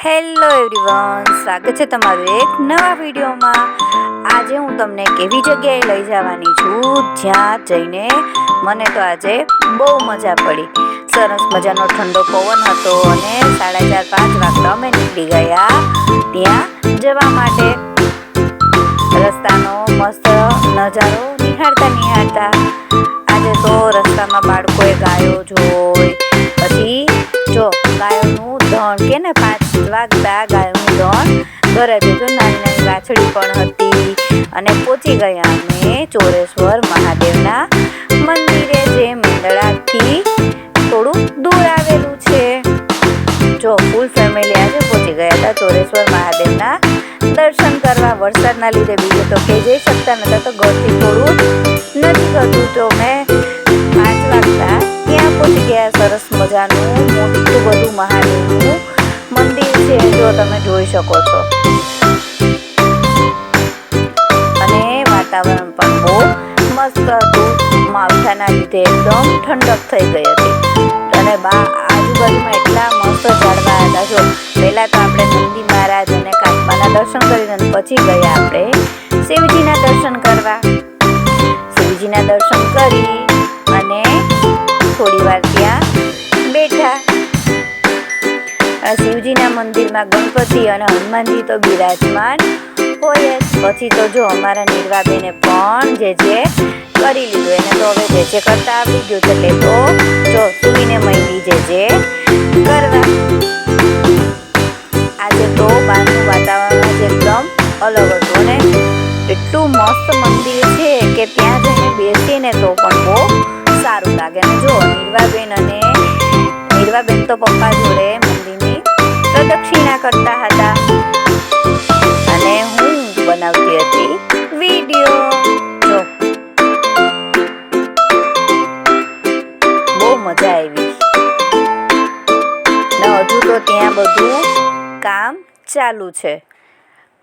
Hello everyone, સ્વાગત છે તમારું એક નવા વિડીયોમાં। આજે હું તમને એક એવી જગ્યાએ લઈ જવાની છું જ્યાં જઈને મને તો આજે બહુ મજા પડી। સરસ મજાનો ઠંડો પવન હતો અને 4:30-5 વાગતા અમે નીકળી ગયા ત્યાં જવા માટે। રસ્તાનો મસ્ત નજારો નિહાળતા આજે તો રસ્તામાં બાળકોએ ગાયો જોઈ, પછી જો ગાયોનું ધણ કે ને 5 વાગતા ગાયોનું ધણ ઘરે જજો, નાની વાછડી પણ હતી અને પહોંચી ગયા અમે ચોરેશ્વર મહાદેવના મંદિરે, જે મેંદડાથી થોડું દૂર આવેલું છે। જો ફૂલ ફેમિલી આજે પહોંચી ગયા હતા ચોરેશ્વર મહાદેવના દર્શન કરવા। વરસાદના લીધે બીજે તો કે જઈ શકતા નતા, તો ઘરથી થોડું નજીક હતું તો મેં 5 વાગતા ત્યાં પહોંચી ગયા। સરસ મજાનું મોટું બધું મહાદેવનું મંદિર છે, જો તમે જોઈ શકો છો, અને વાતાવરણ પણ બહુ મસ્ત હતું। માવઠાના લીધે એકદમ ઠંડક થઈ ગઈ હતી અને આજુબાજુમાં એટલા મસ્ત ઝાડવા હતા। જો પહેલા તો આપણે નંદી મહારાજ અને કાચબાના દર્શન કરીને પછી ગયા આપણે શિવજીના દર્શન કરવા। શિવજીના દર્શન કરી અને થોડી વાર ત્યાં બેઠા। શિવજીના મંદિરમાં ગણપતિ અને હનુમાનજી તો બિરાજમાન હોય જ। પછી તો જો અમારા નિર્વાબેને પણ જે કરી લીધું, એને તો હવે જે કરતા આવડી ગયું, એટલે તો જો સુઈને મળી જે કરવા। આજે તો બહારનું વાતાવરણ જ એકદમ અલગ હતું અને એટલું મસ્ત મંદિર છે કે ત્યાં જઈને બેસીને તો પણ બહુ સારું લાગે। અને જો નિર્વાબેન તો પપ્પા જોડે મંદિરની પ્રદક્ષિણા કરતા હતા અને હું બનાવતી હતી વિડીયો। જો બહુ મજા આવી ને હજુ તો ત્યાં બધું કામ ચાલુ છે।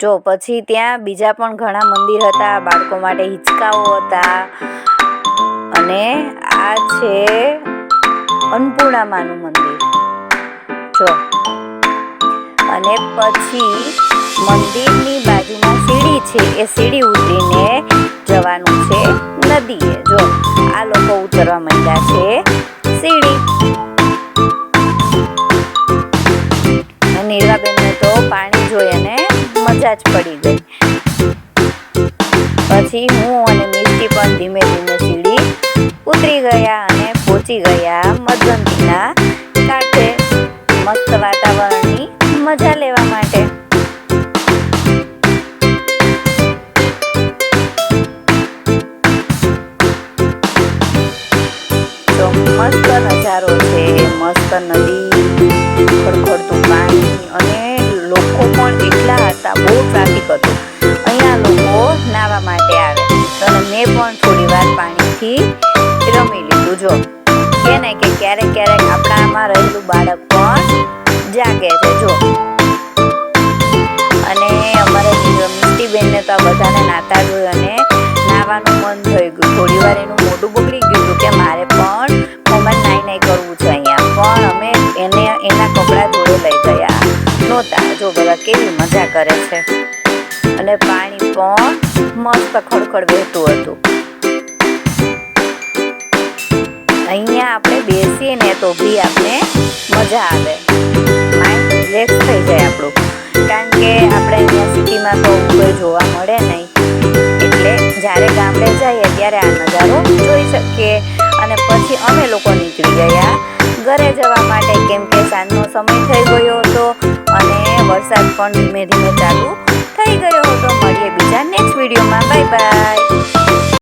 જો પછી ત્યાં બીજા પણ ઘણા મંદિર હતા, બાળકો માટે હિંચકાઓ હતા, અને આ છે અન્નપૂર્ણા માનું મંદિર જો। અને પછી મંદિરની બાજુમાં સીડી છે, એ સીડી ઉતરીને જવાનું છે નદીએ। જો આ લોકો ઉતરવા માંડ્યા છે સીડી। નીરવાબેનને તો પાણી જોઈ અને મજા જ પડી ગઈ। પછી હું અને મિષ્ટી પણ ધીમે ધીમે સીડી ઉતરી ગયા અને પહોંચી ગયા મધવંતીના કાંઠે મસ્ત વાતાવરણની મજા લેવા માટે। તો મસ્ત નજારો છે, મસ્ત નદી, ખડખડતું પાણી અને લોકો પણ એટલા હતા, બહુ ટ્રાફિક હતું। અહીંયા લોકો નાહવા માટે આવે તો મેં પણ થોડી વાર પાણીથી રમી લીધું। જો કે ને કે ક્યારેક આપણામાં રહેલું બાળક પણ જાગે છે જો। અને અમારા મિષ્ટીબેનને તો આ બધાને નાતા જોઈ અને નાહવાનું મન થઈ ગયું। થોડી વાર એનું મોઢું બગડી ગયું હતું કે મારે પણ મમ્મા નાઈ કરવું છે અહીંયા, પણ અમે એના કપડાં જોડે લઈ ગયા નહોતા। જો બધા કેવી મજા કરે છે અને પાણી પણ મસ્ત ખડખડ વહેતું હતું। અહીંયા આપણે બેસીએ ને તો બી આપણે મજા આવે, માઇન્ડ રિલેક્સ થઈ જાય આપણું, કારણ કે આપણે અહીંયા સિટીમાં તો કોઈ જોવા મળે નહીં, એટલે જ્યારે ગામડે જઈએ ત્યારે આ નજારો જોઈ શકીએ। અને પછી અમે લોકો નીકળી ગયા ઘરે જવા માટે, કેમ કે સાંજનો સમય થઈ ગયો હતો અને વરસાદ પણ ધીમે ધીમે ચાલુ થઈ ગયો હતો। મળીએ બીજા નેક્સ્ટ વિડીયોમાં, બાય બાય।